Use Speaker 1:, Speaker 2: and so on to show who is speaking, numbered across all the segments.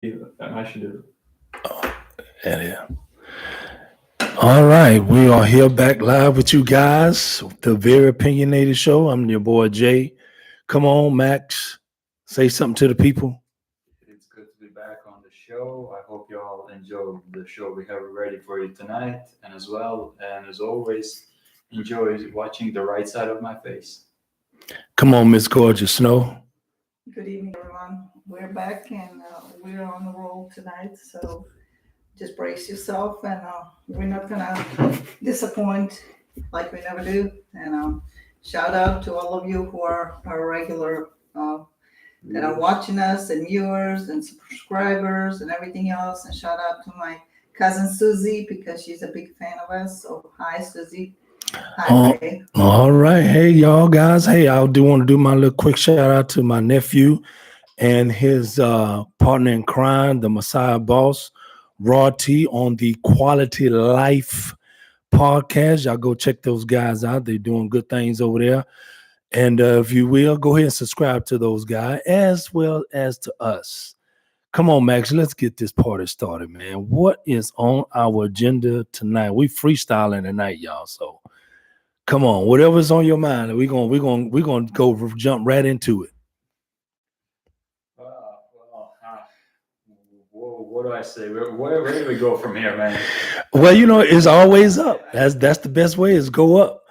Speaker 1: I should do.
Speaker 2: Yeah. All right, we are here back live with you guys, the Very Opinionated Show. I'm your boy Jay. Come on, Max, say something to the people.
Speaker 1: It's good to be back on the show. I hope you all enjoyed the show we have ready for you tonight, and as always, enjoy watching the right side of my face.
Speaker 2: Come on, Miss Gorgeous Snow.
Speaker 3: Good evening, everyone. We're back and we're on the roll tonight. So just brace yourself, and we're not gonna disappoint like we never do. And shout out to all of you who are our regular that are watching us, and viewers and subscribers and everything else. And shout out to my cousin Susie because she's a big fan of us. So hi, Susie. Hi, Ray.
Speaker 2: All right, hey y'all guys. Hey, I do want to do my little quick shout out to my nephew and his partner in crime, the Messiah Boss, Raw T, on the Quality Life podcast. Y'all go check those guys out. They're doing good things over there. And if you will, go ahead and subscribe to those guys as well as to us. Come on, Max, let's get this party started, man. What is on our agenda tonight? We freestyling tonight, y'all. So come on, whatever's on your mind, we're gonna go jump right into it.
Speaker 1: What do I say? Where do we go from here, man?
Speaker 2: Well, it's always up. That's the best way is go up.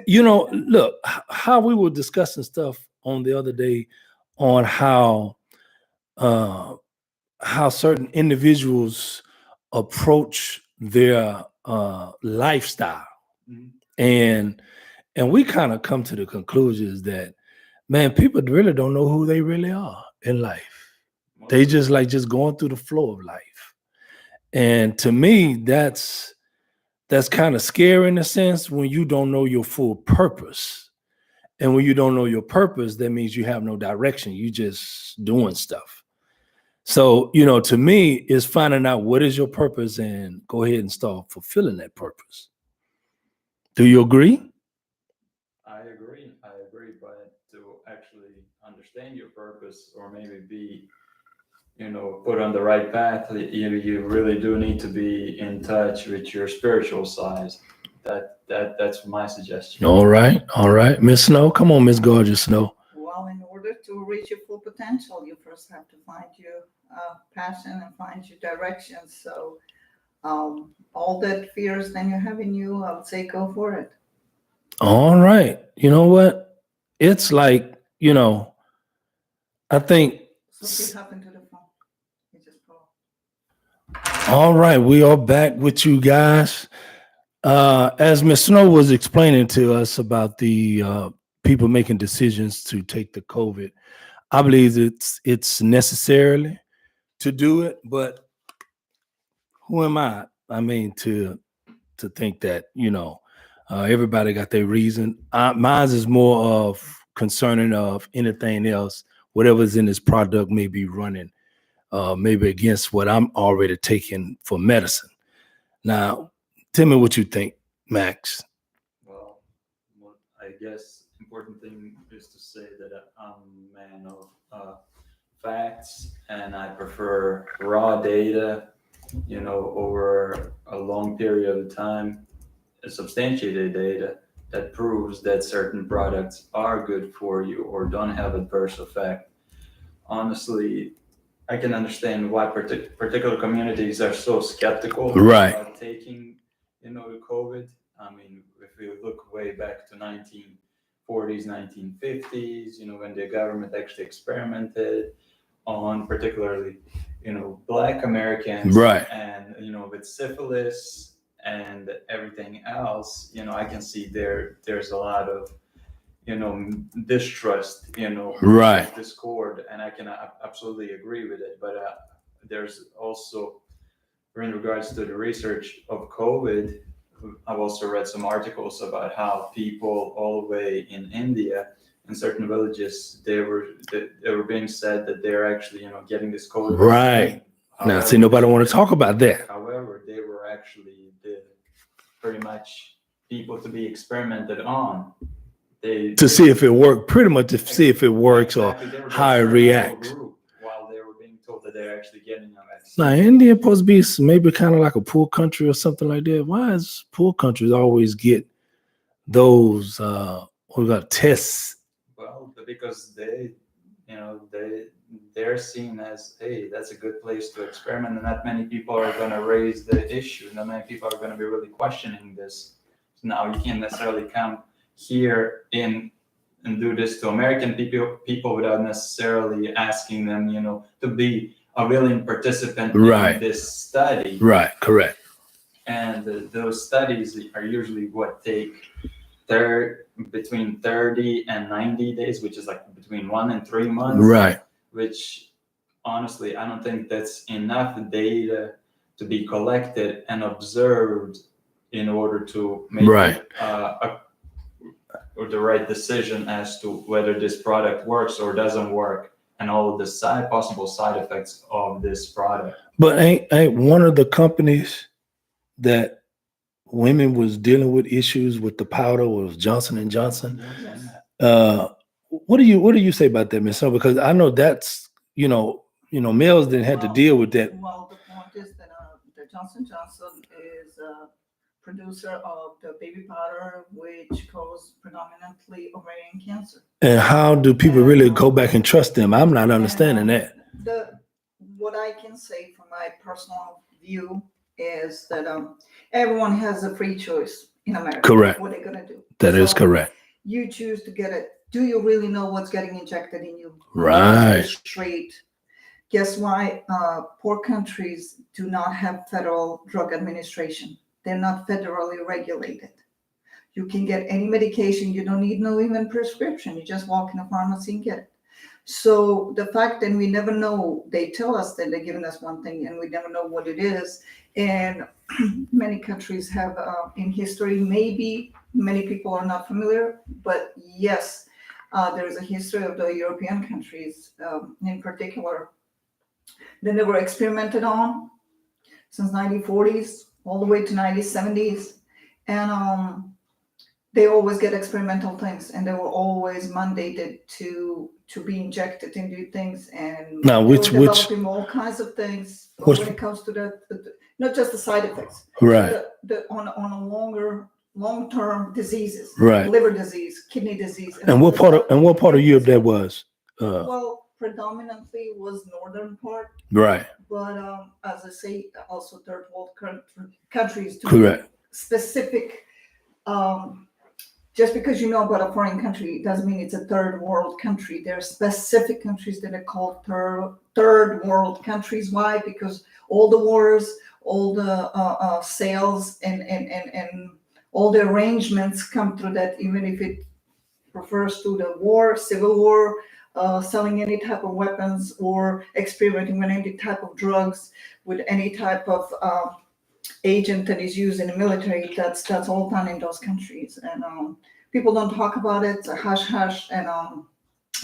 Speaker 2: Look, how we were discussing stuff on the other day on how certain individuals approach their lifestyle. Mm-hmm. And we kind of come to the conclusions that, man, people really don't know who they really are in life. They just going through the flow of life. And to me, that's kind of scary in a sense when you don't know your full purpose. And when you don't know your purpose, that means you have no direction. You just doing stuff. So, to me, it's finding out what is your purpose and go ahead and start fulfilling that purpose. Do you agree?
Speaker 1: I agree. But to actually understand your purpose or maybe be put on the right path, you really do need to be in touch with your spiritual side. That's my suggestion.
Speaker 2: All right, Miss Snow. Come on, Miss Gorgeous Snow.
Speaker 3: Well, in order to reach your full potential, you first have to find your passion and find your direction. So all that fears then you have in you, I would say go for it.
Speaker 2: All right. You know what? It's like, I think.
Speaker 3: So what happened to the phone?
Speaker 2: All right, we are back with you guys. As Ms. Snow was explaining to us about the people making decisions to take the COVID, I believe it's necessarily to do it, but who am I? I mean, to think that everybody got their reason. Mine is more of concerning of anything else, whatever's in this product may be running. Maybe against what I'm already taking for medicine. Now, tell me what you think, Max.
Speaker 1: Well, I guess important thing is to say that I'm a man of facts, and I prefer raw data, over a long period of time, substantiated data that proves that certain products are good for you or don't have adverse effect. Honestly, I can understand why particular communities are so skeptical about taking, the COVID. I mean, if we look way back to 1940s, 1950s, when the government actually experimented on particularly, Black Americans,
Speaker 2: right,
Speaker 1: and with syphilis and everything else, I can see there's a lot of distrust,
Speaker 2: right,
Speaker 1: discord, and I can absolutely agree with it. But there's also, in regards to the research of COVID, I've also read some articles about how people all the way in India, in certain villages, they were being said that they're actually, getting this COVID.
Speaker 2: Right. Now, see, nobody want to talk about that.
Speaker 1: However, they were actually pretty much people to be experimented on. To
Speaker 2: see if it worked, pretty much to see if it works or how it reacts.
Speaker 1: While they were being told that they're actually getting a vaccine.
Speaker 2: Now, India supposed to be maybe kind of like a poor country or something like that. Why is poor countries always get those what we got tests?
Speaker 1: Well, because they, you know, they're seen as, hey, that's a good place to experiment, and not many people are going to raise the issue. Not many people are going to be really questioning this. Now, you can't necessarily come here in and do this to American people without necessarily asking them, you know, to be a willing participant
Speaker 2: Right.
Speaker 1: in this study.
Speaker 2: Right, correct.
Speaker 1: And those studies are usually what take between 30 and 90 days, which is like between 1 and 3 months.
Speaker 2: Right.
Speaker 1: Which honestly, I don't think that's enough data to be collected and observed in order to make
Speaker 2: Right.
Speaker 1: or the right decision as to whether this product works or doesn't work, and all of the possible side effects of this product.
Speaker 2: But ain't one of the companies that women was dealing with issues with the powder was Johnson and Johnson? What do you say about that, Ms. Summer? Because I know that's males didn't have to deal with that.
Speaker 3: Well, the point is that the Johnson Johnson is a producer of the baby powder, which causes predominantly ovarian cancer.
Speaker 2: And how do people really go back and trust them? I'm not understanding that.
Speaker 3: What I can say from my personal view is that everyone has a free choice in America.
Speaker 2: Correct.
Speaker 3: What they're gonna do.
Speaker 2: That is correct.
Speaker 3: You choose to get it. Do you really know what's getting injected in you?
Speaker 2: Right.
Speaker 3: Straight. Guess why? Poor countries do not have federal drug administration. They're not federally regulated. You can get any medication. You don't need no even prescription. You just walk in a pharmacy and get it. So the fact that we never know, they tell us that they're giving us one thing and we never know what it is. And many countries have in history, maybe many people are not familiar, but yes, there is a history of the European countries in particular that they were experimented on since 1940s all the way to 1970s. And they always get experimental things, and they were always mandated to be injected into things. And
Speaker 2: now,
Speaker 3: developing all kinds of things when it comes to the not just the side effects,
Speaker 2: right?
Speaker 3: On a long-term diseases,
Speaker 2: right? Liver
Speaker 3: disease, kidney disease.
Speaker 2: And what part of Europe that was?
Speaker 3: Well, predominantly was northern part.
Speaker 2: Right.
Speaker 3: But as I say, also third world countries.
Speaker 2: Correct.
Speaker 3: Specific. Just because you know about a foreign country doesn't mean it's a third world country. There are specific countries that are called third world countries. Why? Because all the wars, all the sales, and all the arrangements come through that. Even if it refers to the war, civil war, selling any type of weapons or experimenting with any type of drugs, with any type of agent that is used in the military, that's all done in those countries. And people don't talk about it. It's a hush hush. And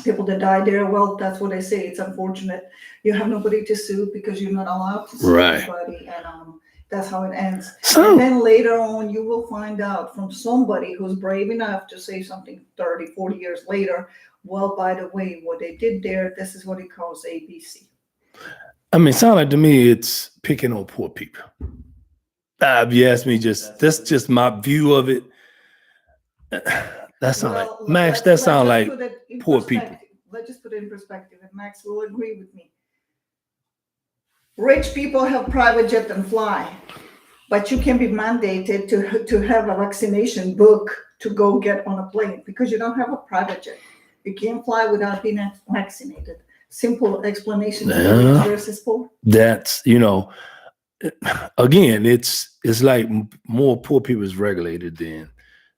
Speaker 3: people that die there, well, that's what they say. It's unfortunate. You have nobody to sue because you're not allowed to sue anybody. And that's how it ends. And then later on, you will find out from somebody who's brave enough to say something 30, 40 years later, well, by the way, what they did there, this is what it calls ABC.
Speaker 2: I mean, it sounds like to me it's picking on poor people. If you ask me, that's just my view of it. That sounds like Max. That sounds like poor people.
Speaker 3: Let's just put it in perspective, and Max will agree with me. Rich people have private jet and fly, but you can be mandated to have a vaccination book to go get on a plane because you don't have a private jet. You can't fly without being vaccinated. Simple explanation. Versus poor.
Speaker 2: That's again, it's like more poor people is regulated than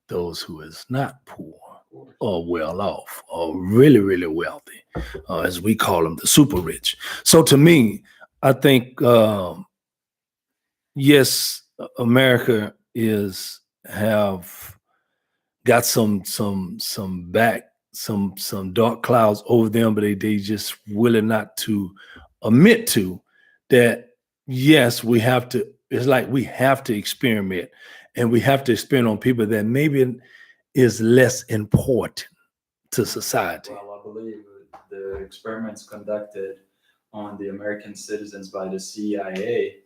Speaker 2: those who is not poor or well off or really, really wealthy, as we call them, the super rich. So to me, I think, yes, America have got some dark clouds over them, but they just willing not to admit to that. Yes, we have to. It's like we have to experiment, and we have to experiment on people that maybe is less important to society.
Speaker 1: Well, I believe the experiments conducted on the American citizens by the CIA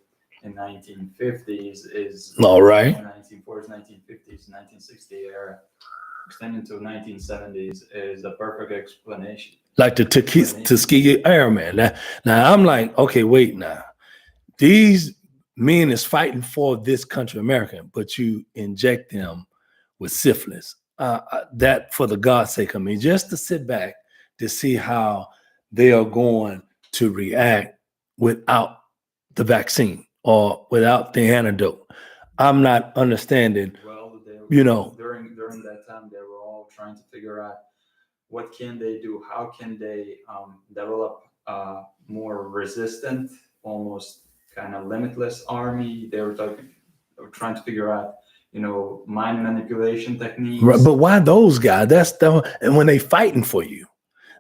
Speaker 1: in 1950s is
Speaker 2: All right.
Speaker 1: 1940s, 1950s, 1960 era, extending to 1970s is a perfect explanation.
Speaker 2: Like the Tuskegee Airmen. Now I'm like, okay, wait now. These men is fighting for this country, America, but you inject them with syphilis. That, for the God's sake, I mean, just to sit back to see how they are going to react without the vaccine or without the antidote. I'm not understanding.
Speaker 1: Well,
Speaker 2: You know,
Speaker 1: during that time, they were all trying to figure out what can they do, how can they develop a more resistant, almost kind of limitless army. They were trying to figure out, mind manipulation techniques.
Speaker 2: right, but why those guys? And when they fighting for you,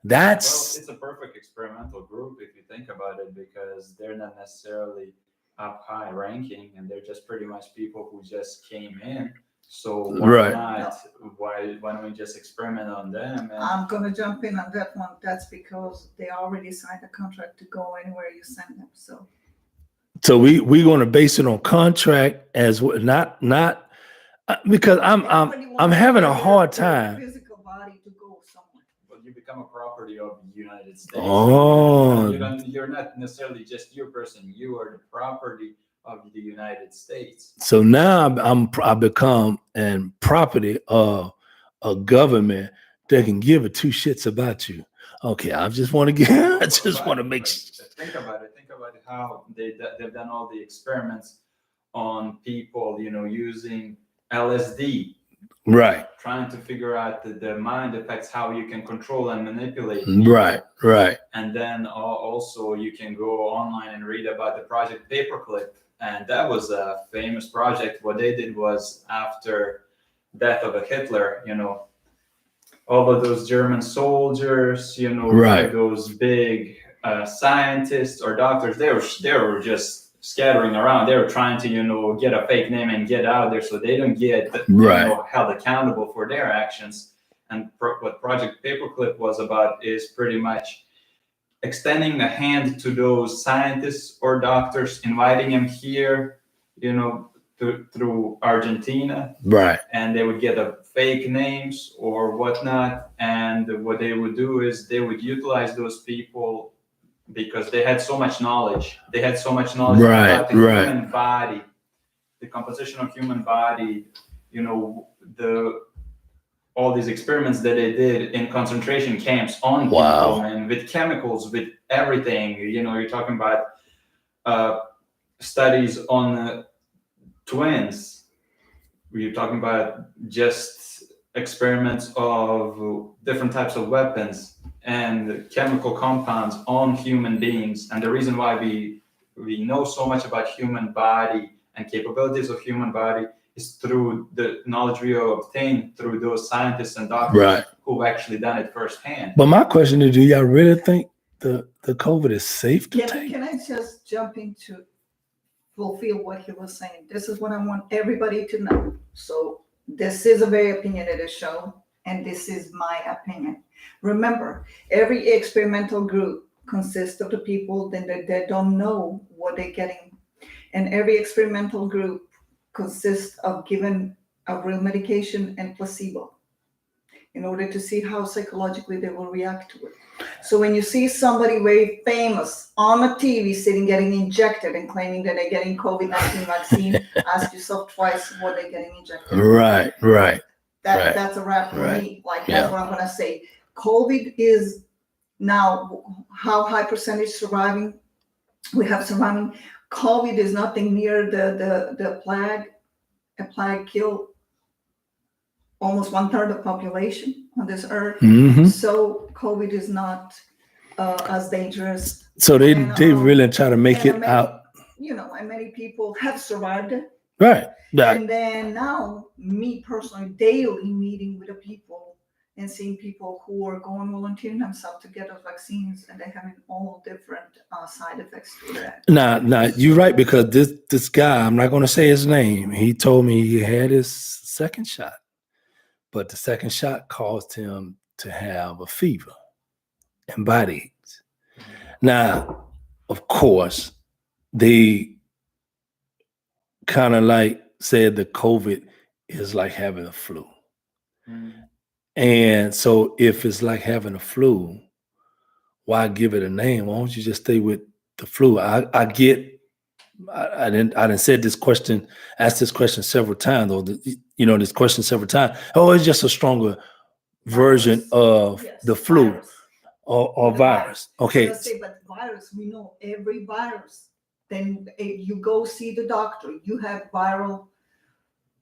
Speaker 1: Well, it's a perfect experimental group if you think about it, because they're not necessarily up high ranking, and they're just pretty much people who just came in. So why
Speaker 2: Right.
Speaker 1: not? Why don't we just experiment on them? And
Speaker 3: I'm gonna jump in on that one. That's because they already signed a contract to go anywhere you send them. So
Speaker 2: we're going to base it on contract as well, not because I'm having a hard time.
Speaker 3: Physical body to go somewhere.
Speaker 1: But you become a property of the United States.
Speaker 2: Oh.
Speaker 1: You're not necessarily just your person. You are the property of the United States.
Speaker 2: So now I become an property of a government that can give a two shits about you. Okay, I just want to get. I just want to make.
Speaker 1: Think about it. Think about how they've done all the experiments on people, using LSD.
Speaker 2: Right.
Speaker 1: Trying to figure out the mind effects, how you can control and manipulate.
Speaker 2: Right.
Speaker 1: And then also you can go online and read about the Project Paperclip. And that was a famous project. What they did was, after death of a Hitler, all of those German soldiers,
Speaker 2: Right.
Speaker 1: those big scientists or doctors, they were just scattering around. They were trying to, get a fake name and get out of there so they don't get held accountable for their actions. And what Project Paperclip was about is pretty much extending the hand to those scientists or doctors, inviting them here, through Argentina.
Speaker 2: Right.
Speaker 1: And they would get fake names or whatnot. And what they would do is they would utilize those people because they had so much knowledge. They had so much knowledge about the human body, the composition of human body, all these experiments that they did in concentration camps on people, and with chemicals, with everything. You're talking about studies on twins. We're talking about just experiments of different types of weapons and chemical compounds on human beings. And the reason why we know so much about human body and capabilities of human body is through the knowledge we obtain through those scientists and doctors who've actually done it firsthand.
Speaker 2: But my question is, do y'all really think the COVID is safe to take?
Speaker 3: Can I just jump in to fulfill what he was saying? This is what I want everybody to know. So this is a very opinionated show, and this is my opinion. Remember, every experimental group consists of the people that don't know what they're getting. And every experimental group consists of giving a real medication and placebo in order to see how psychologically they will react to it. So when you see somebody very famous on a TV sitting getting injected and claiming that they're getting COVID-19 vaccine, ask yourself twice what they're getting injected.
Speaker 2: Right.
Speaker 3: That's a wrap for me. That's what I'm gonna say. COVID is now how high percentage surviving we have surviving. COVID is nothing near the plague. A plague killed almost 1/3 of the population on this earth.
Speaker 2: Mm-hmm.
Speaker 3: So COVID is not as dangerous.
Speaker 2: So they really try to make it out.
Speaker 3: And many people have survived it.
Speaker 2: Right.
Speaker 3: And then now, me personally, daily meeting with the people and seeing people who are going volunteering themselves to get those vaccines, and they're having all different side effects to that.
Speaker 2: Now you're right, because this guy, I'm not going to say his name, he told me he had his second shot, but the second shot caused him to have a fever and body aches. Now, of course, they kind of like said the COVID is like having a flu. And so if it's like having a flu, why give it a name? Why don't you just stay with the flu? I get, I didn't said this question, asked this question several times, or this question several times. Oh, it's just a stronger version of
Speaker 3: Yes,
Speaker 2: the flu
Speaker 3: virus.
Speaker 2: or
Speaker 3: The
Speaker 2: virus. Okay.
Speaker 3: Let's say, but virus, we know every virus. Then you go see the doctor. You have viral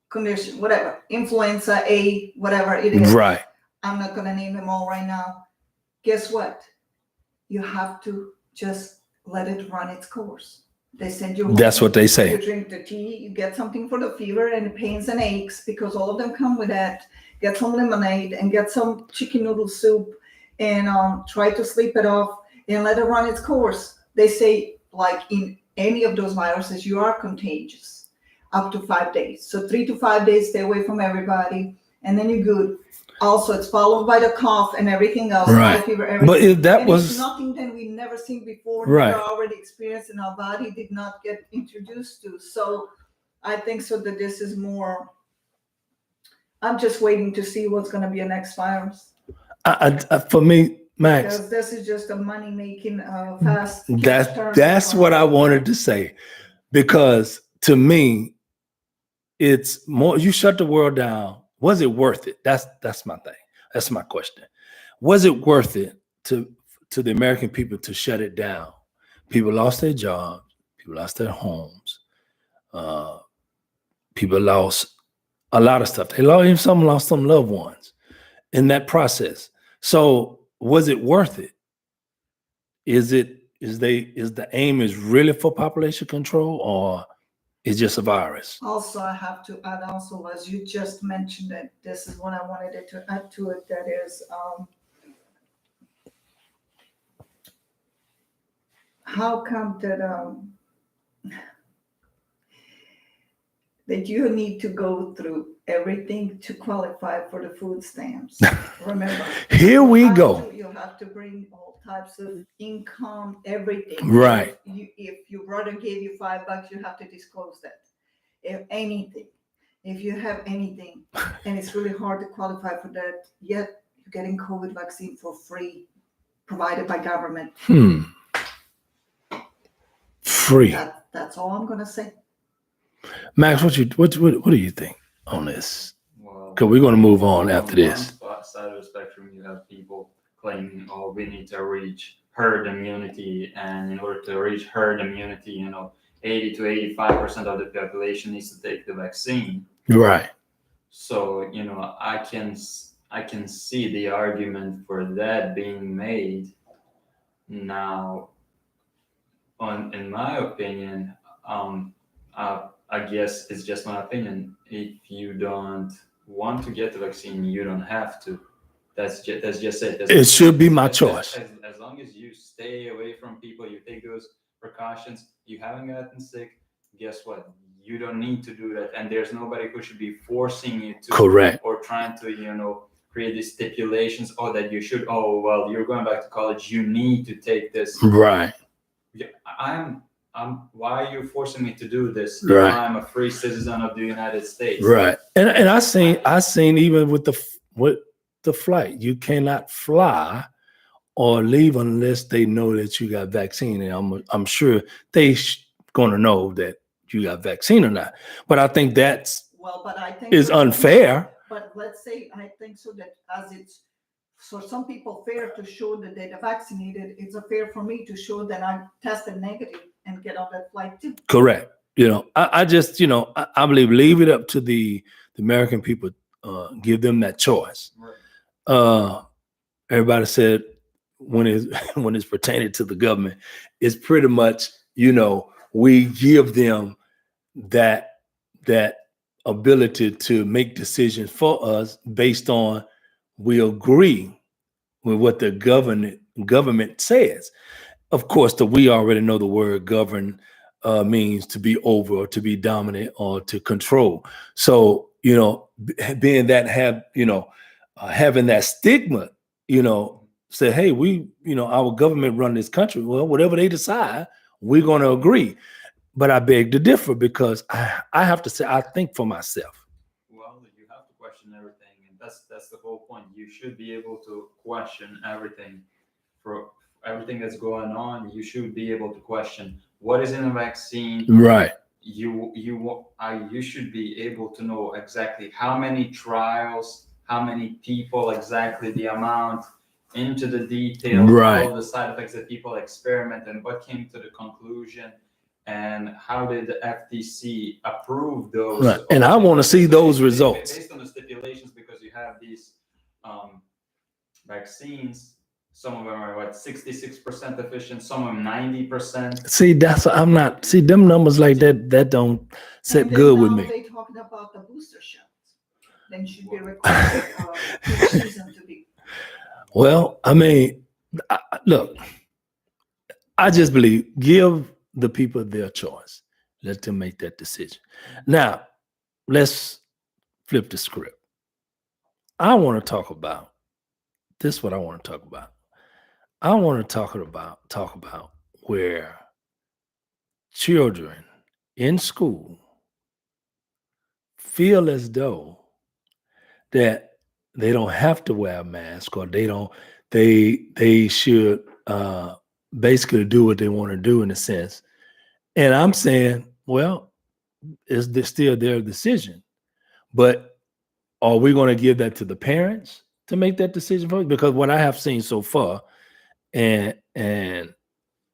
Speaker 3: condition, whatever, influenza A, whatever it is.
Speaker 2: Right.
Speaker 3: I'm not gonna name them all right now. Guess what? You have to just let it run its course. They send you home.
Speaker 2: That's what they say.
Speaker 3: You drink the tea, you get something for the fever and the pains and aches, because all of them come with that. Get some lemonade and get some chicken noodle soup and try to sleep it off and let it run its course. They say, like in any of those viruses, you are contagious up to 5 days. So 3 to 5 days, stay away from everybody, and then you're good. Also, it's followed by the cough and everything else,
Speaker 2: Right.
Speaker 3: fever, everything.
Speaker 2: But if that
Speaker 3: and
Speaker 2: was
Speaker 3: it's nothing that we never seen before,
Speaker 2: Right.
Speaker 3: never already experienced, and our body did not get introduced to. So I think so that this is more. I'm just waiting to see what's going to be a next virus.
Speaker 2: For me, Max,
Speaker 3: Because this is just a money making fast.
Speaker 2: that's what I wanted to say, because to me, it's more. You shut the world down. Was it worth it? That's my thing. That's my question. Was it worth it to the American people to shut it down? People lost their jobs. People lost their homes. People lost a lot of stuff. Even some lost some loved ones in that process. So was it worth it? Is the aim is really for population control, or is just a virus?
Speaker 3: Also, I have to add also, as you just mentioned it, this is what I wanted to add to it. That is, how come that you need to go through everything to qualify for the food stamps? Remember,
Speaker 2: Here we go.
Speaker 3: You have to bring all types of income, everything.
Speaker 2: Right.
Speaker 3: If your brother gave you $5, you have to disclose that. If you have anything, and it's really hard to qualify for that, yet you're getting COVID vaccine for free, provided by government.
Speaker 2: Free.
Speaker 3: That's all I'm gonna say.
Speaker 2: Max, what do you think on this?
Speaker 1: Well,
Speaker 2: Because we're going to move on after this.
Speaker 1: On one side of the spectrum, you have people claiming, "Oh, we need to reach herd immunity, and in order to reach herd immunity, 80 to 85% of the population needs to take the vaccine."
Speaker 2: Right.
Speaker 1: So I can see the argument for that being made. Now, in my opinion, I guess it's just my opinion. If you don't want to get the vaccine, you don't have to. That's just it.
Speaker 2: It should be my choice.
Speaker 1: As long as you stay away from people, you take those precautions, you haven't gotten sick, guess what? You don't need to do that. And there's nobody who should be forcing you to.
Speaker 2: Correct.
Speaker 1: Or trying to, create these stipulations, that you should, you're going back to college, you need to take this.
Speaker 2: Right.
Speaker 1: Yeah, why are you forcing me to do this?
Speaker 2: Right.
Speaker 1: If I'm a free citizen of the United States.
Speaker 2: Right. And I seen even with the flight, you cannot fly or leave unless they know that you got vaccine. And I'm sure they gonna know that you got vaccine or not. But I think that's is unfair.
Speaker 3: But let's say I think so that as it's for some people fair to show that they're vaccinated, it's fair for me to show that I'm tested negative and get on that flight too.
Speaker 2: Correct. I just I believe leave it up to the American people. Give them that choice.
Speaker 1: Right.
Speaker 2: Everybody said when it's pertaining to the government, it's pretty much we give them that ability to make decisions for us based on we agree with what the government says. Of course, we already know the word govern means to be over or to be dominant or to control. So, being that having that stigma, say, hey, we, our government run this country. Well, whatever they decide, we're going to agree. But I beg to differ because I have to say, I think for myself.
Speaker 1: Well, you have to question everything, and that's the whole point. You should be able to question everything. For everything that's going on, you should be able to question what is in a vaccine.
Speaker 2: Right.
Speaker 1: You should be able to know exactly how many trials, how many people, exactly the amount, into the details,
Speaker 2: Right.
Speaker 1: all the side effects that people experiment, and what came to the conclusion, and how did the FTC approve those.
Speaker 2: Right. And I want to see those results.
Speaker 1: Based on the stipulations, because you have these vaccines. Some of them are 66% efficient, some of them 90%.
Speaker 2: See, I'm not, see, them numbers like that don't sit good with me.
Speaker 3: They talking about the booster shots. Then should be required each season to be.
Speaker 2: Well, I mean, look, I just believe give the people their choice. Let them make that decision. Now, let's flip the script. I want to talk about this is what I want to talk about. I want to talk about where children in school feel as though that they don't have to wear a mask, or they should basically do what they want to do in a sense. And I'm saying, well, it's still their decision, but are we going to give that to the parents to make that decision for us? Because what I have seen so far, and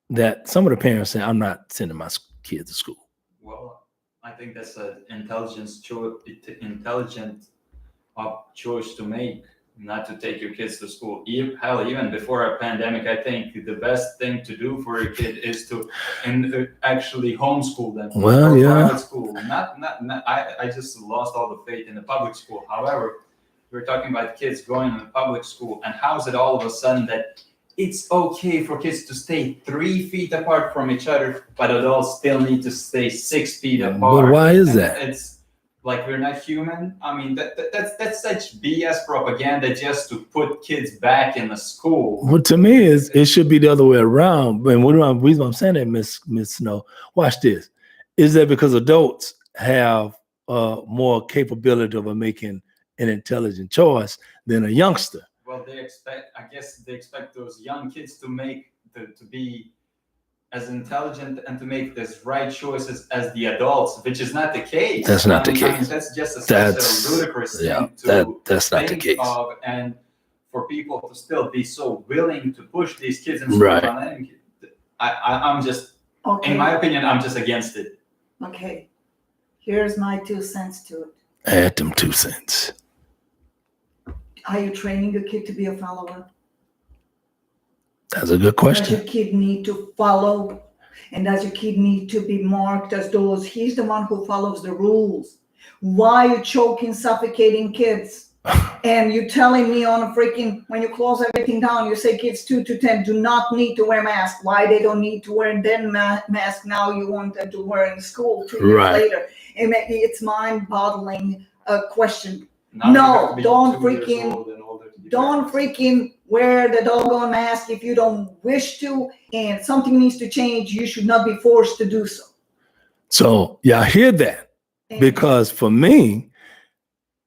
Speaker 2: that some of the parents say, I'm not sending my kids to school.
Speaker 1: Well, I think that's an intelligent choice to make, not to take your kids to school. Even before a pandemic, I think the best thing to do for a kid is to actually homeschool them.
Speaker 2: Well,
Speaker 1: or
Speaker 2: yeah.
Speaker 1: Private school. I just lost all the faith in the public school. However, we're talking about kids going to the public school, and how's it all of a sudden that it's okay for kids to stay 3 feet apart from each other, but adults still need to stay 6 feet apart?
Speaker 2: But why is that?
Speaker 1: It's like we're not human. I mean, that's such BS propaganda just to put kids back in the school.
Speaker 2: Well, to me, it should be the other way around. And the reason I'm saying that, Miss Snow, watch this. Is that because adults have more capability of making an intelligent choice than a youngster?
Speaker 1: Well, they expect those young kids to be as intelligent and to make this right choices as the adults, which is not the case.
Speaker 2: That's not the case.
Speaker 1: I mean, that's just a ludicrous thing
Speaker 2: that's not the case.
Speaker 1: And for people to still be so willing to push these kids in school,
Speaker 2: right.
Speaker 1: I'm just, okay. In my opinion, I'm just against it.
Speaker 3: Okay, here's my 2 cents to it.
Speaker 2: Add them 2 cents.
Speaker 3: Are you training a kid to be a follower?
Speaker 2: That's a good question.
Speaker 3: Does your kid need to follow? And does your kid need to be marked as those? He's the one who follows the rules. Why are you choking, suffocating kids? And you're telling me on a freaking, when you close everything down, you say kids 2 to 10 do not need to wear masks. Why they don't need to wear then mask now you want them to wear in school 2 years later? It's mind-boggling question. No, don't freaking wear the doggone mask if you don't wish to, and something needs to change. You should not be forced to do so.
Speaker 2: So, yeah, I hear that. Because for me,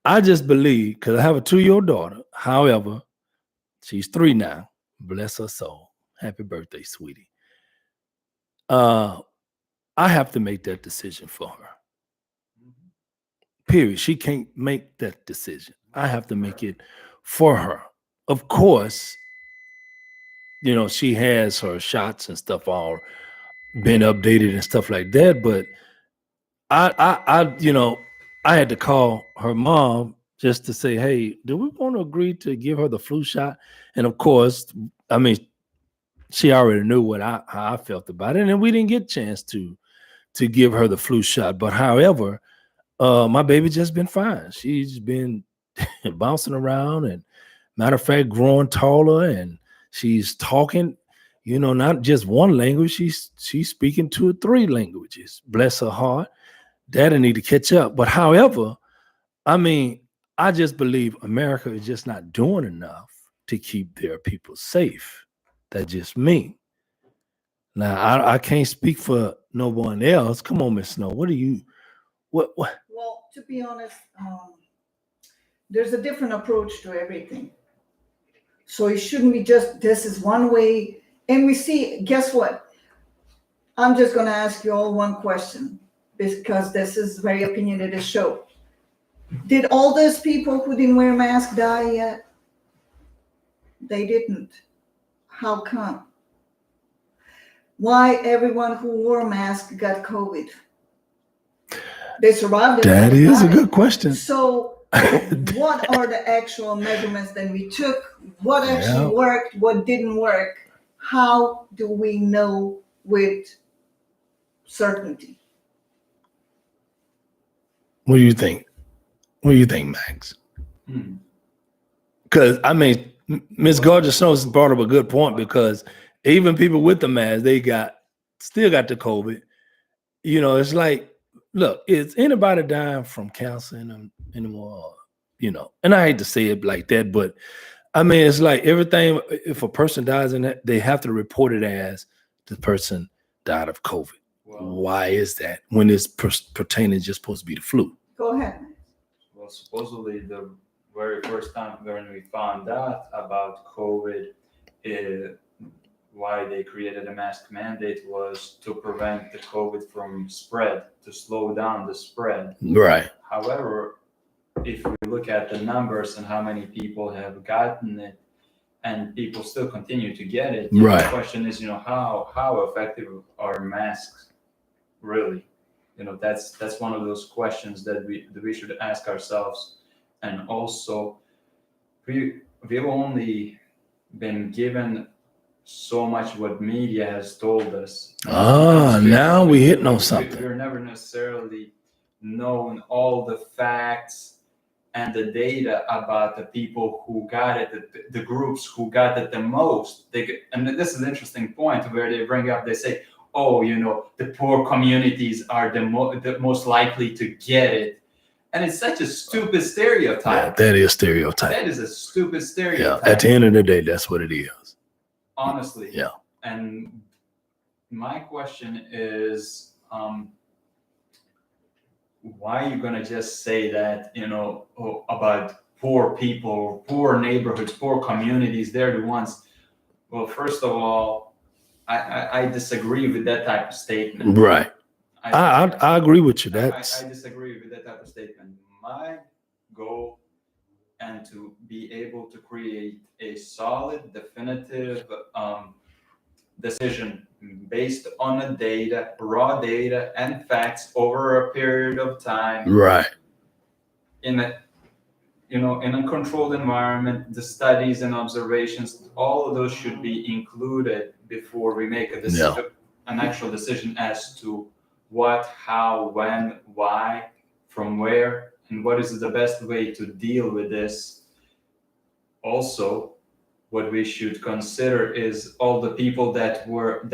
Speaker 2: I just believe, because I have a 2-year-old daughter. However, she's 3 now. Bless her soul. Happy birthday, sweetie. I have to make that decision for her. Period. She can't make that decision. I have to make it for her. Of course, she has her shots and stuff all been updated and stuff like that. But I had to call her mom just to say, hey, do we want to agree to give her the flu shot? And of course, I mean, she already knew how I felt about it. And we didn't get a chance to give her the flu shot. But however, my baby just been fine. She's been bouncing around, and matter of fact, growing taller, and she's talking, not just one language. She's speaking 2 or 3 languages. Bless her heart. Daddy need to catch up. But however, I mean, I just believe America is just not doing enough to keep their people safe. That's just me. Now I can't speak for no one else. Come on, Miss Snow. What do you what?
Speaker 3: Well, to be honest, there's a different approach to everything. So it shouldn't be just this is one way. And we see, guess what? I'm just going to ask you all one question because this is very opinionated show. Did all those people who didn't wear masks die yet? They didn't. How come? Why everyone who wore masks got COVID? They survived.
Speaker 2: That is a good question.
Speaker 3: So what are the actual measurements that we took? What actually worked? What didn't work? How do we know with certainty?
Speaker 2: What do you think? What do you think, Max? Because I mean, Miss Gorgeous Snows brought up a good point because even people with the mask, they still got the COVID. You know, it's like, look, is anybody dying from cancer anymore? You know, and I hate to say it like that, but I mean, it's like everything. If a person dies in that, they have to report it as the person died of COVID. Wow. Why is that when it's pertaining just supposed to be the flu?
Speaker 3: Go ahead.
Speaker 1: Well, supposedly the very first time when we found out about COVID, why they created a mask mandate was to prevent the COVID from spread, to slow down the spread.
Speaker 2: Right.
Speaker 1: However, if we look at the numbers and how many people have gotten it, and people still continue to get it,
Speaker 2: right.
Speaker 1: The question is, how effective are masks really? That's one of those questions that we should ask ourselves. And also, we've only been given so much what media has told us.
Speaker 2: Now we hitting on something.
Speaker 1: We're never necessarily known all the facts and the data about the people who got it, the groups who got it the most. And this is an interesting point where they bring up, they say, oh, the poor communities are the most likely to get it. And it's such a stupid stereotype.
Speaker 2: Yeah, that is stereotype.
Speaker 1: That is a stupid stereotype.
Speaker 2: Yeah, at the end of the day, that's what it is.
Speaker 1: Honestly.
Speaker 2: Yeah.
Speaker 1: And my question is, why are you going to just say that, about poor people, poor neighborhoods, poor communities? They're the ones. Well, first of all, I disagree with that type of statement.
Speaker 2: Right. I agree with you.
Speaker 1: I disagree with that type of statement. My goal and to be able to create a solid, definitive decision based on the data, raw data and facts over a period of time.
Speaker 2: Right.
Speaker 1: In a controlled environment, the studies and observations, all of those should be included before we make a decision, an actual decision as to what, how, when, why, from where, and what is the best way to deal with this. Also, what we should consider is all the people that were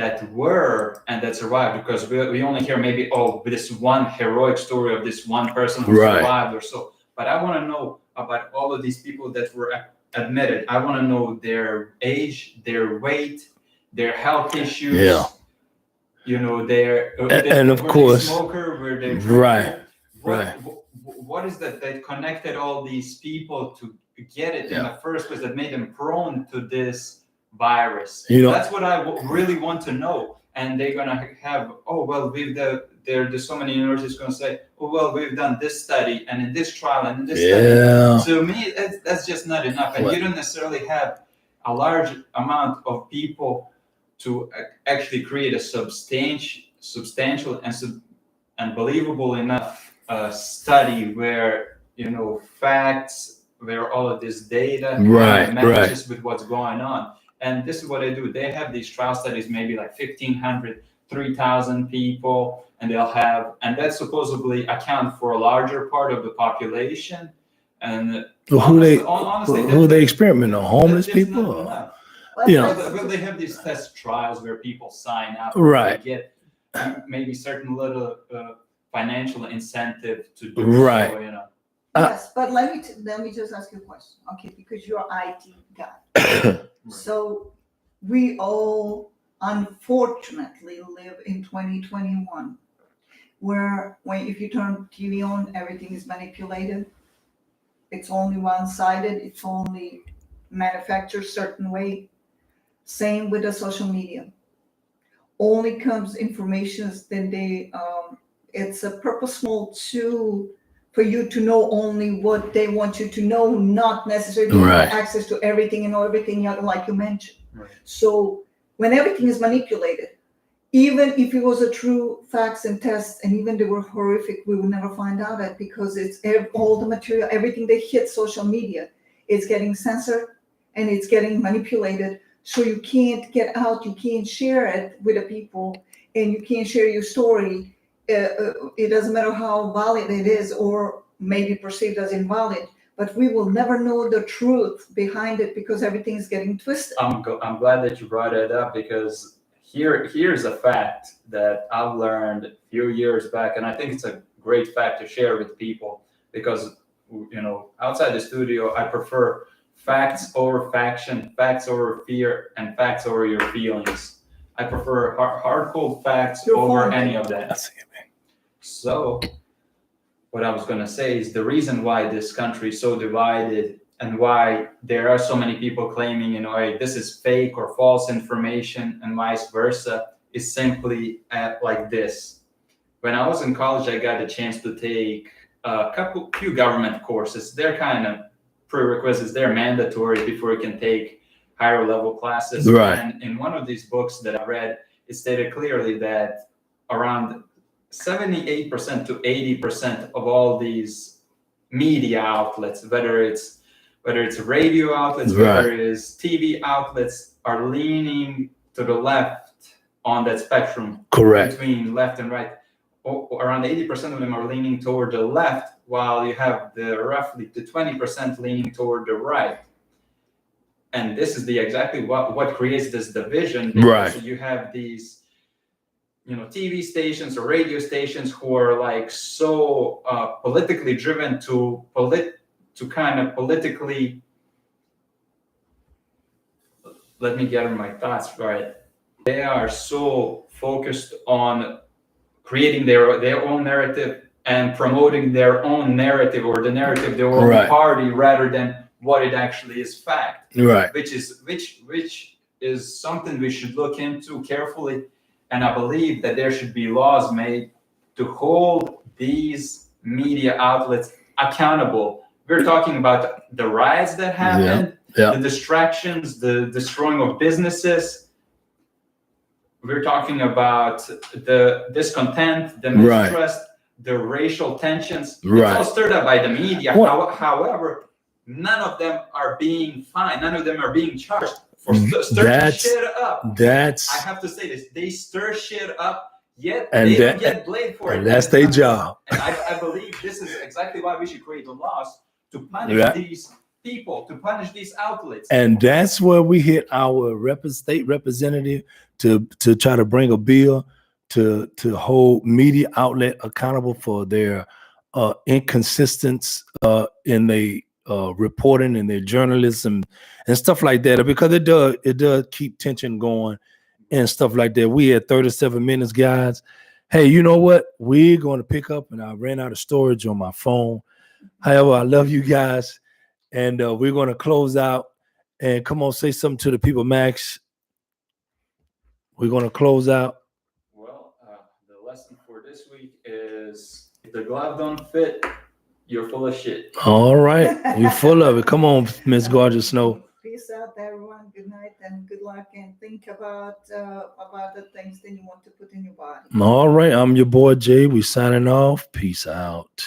Speaker 1: and that survived, because we only hear maybe, this one heroic story of this one person who survived or so. But I want to know about all of these people that were admitted. I want to know their age, their weight, their health issues.
Speaker 2: Yeah.
Speaker 1: And
Speaker 2: of course,
Speaker 1: smoker, were they
Speaker 2: right.
Speaker 1: What is that connected all these people to get it in the first place, that made them prone to this virus? That's what I really want to know. And they're gonna have, there's so many universities going to say, we've done this study and in this trial and in this study. So to me, that's just not enough. And you don't necessarily have a large amount of people to actually create a substantial and believable enough study where, facts, where all of this data matches with what's going on. And this is what they do. They have these trial studies, maybe like 1,500, 3,000 people, and and that supposedly account for a larger part of the population. And
Speaker 2: who they experiment on? Homeless people?
Speaker 1: They have these test trials where people sign up.
Speaker 2: Right.
Speaker 1: They get maybe certain little financial incentive to do so,
Speaker 3: Yes, but let me just ask you a question, okay? Because you're an IT guy. So we all unfortunately live in 2021, where if you turn TV on, everything is manipulated. It's only one-sided. It's only manufactured certain way. Same with the social media. Only comes informations that it's a purposeful for you to know only what they want you to know, not necessarily
Speaker 2: Right.
Speaker 3: have access to everything and know everything like you mentioned.
Speaker 1: Right.
Speaker 3: So when everything is manipulated, even if it was a true facts and tests, and even they were horrific, we will never find out that, because it's all the material, everything that hits social media is getting censored and it's getting manipulated. So you can't get out, you can't share it with the people, and you can't share your story. It doesn't matter how valid it is or maybe perceived as invalid, but we will never know the truth behind it because everything is getting twisted.
Speaker 1: I'm glad that you brought it up, because here's a fact that I've learned a few years back, and I think it's a great fact to share with people, because outside the studio I prefer facts over faction, facts over fear, and facts over your feelings. I prefer hard cold facts over any of that.
Speaker 2: That's it, man.
Speaker 1: So what I was going to say is the reason why this country is so divided and why there are so many people claiming, hey, this is fake or false information and vice versa, is simply like this. When I was in college, I got a chance to take few government courses. They're kind of prerequisites. They're mandatory before you can take higher level classes.
Speaker 2: Right.
Speaker 1: And in one of these books that I read, it stated clearly that around 78% to 80% of all these media outlets, whether it's radio outlets,
Speaker 2: Right.
Speaker 1: whether it's TV outlets, are leaning to the left on that spectrum.
Speaker 2: Correct.
Speaker 1: Between left and right. Around 80% of them are leaning toward the left, while you have the roughly the 20% leaning toward the right. And this is exactly what creates this division.
Speaker 2: Right.
Speaker 1: You have these TV stations or radio stations who are like so politically driven to kind of politically, let me get my thoughts right. They are so focused on creating their own narrative and promoting their own narrative, or the narrative of their own
Speaker 2: Right.
Speaker 1: party, rather than what it actually is fact.
Speaker 2: Right.
Speaker 1: Which is something we should look into carefully. And I believe that there should be laws made to hold these media outlets accountable. We're talking about the riots that happened,
Speaker 2: Yeah.
Speaker 1: the distractions, the destroying of businesses. We're talking about the discontent, the mistrust, the racial tensions.
Speaker 2: Right.
Speaker 1: It's all stirred up by the media.
Speaker 2: What?
Speaker 1: However, none of them are being fined. None of them are being charged for stirring shit up. I have to say this. They stir shit up, yet they don't get blamed for it.
Speaker 2: And that's their job.
Speaker 1: And I believe this is exactly why we should create the laws to punish these people, to punish these outlets.
Speaker 2: And that's where we hit our state representative to try to bring a bill to hold media outlet accountable for their inconsistency in their reporting and their journalism and stuff like that, because it does keep tension going and stuff like that. We had 37 minutes, guys. Hey, you know what? We're going to pick up, and I ran out of storage on my phone. However, I love you guys, and we're going to close out. And come on, say something to the people, Max. We're going to close out.
Speaker 1: Well, the lesson for this week is, if the glove don't fit, you're full of shit.
Speaker 2: All right. You're full of it. Come on, Miss Gorgeous Snow.
Speaker 3: Peace out, everyone. Good night and good luck. And think about the things that you want to put in your body.
Speaker 2: All right. I'm your boy, Jay. We signing off. Peace out.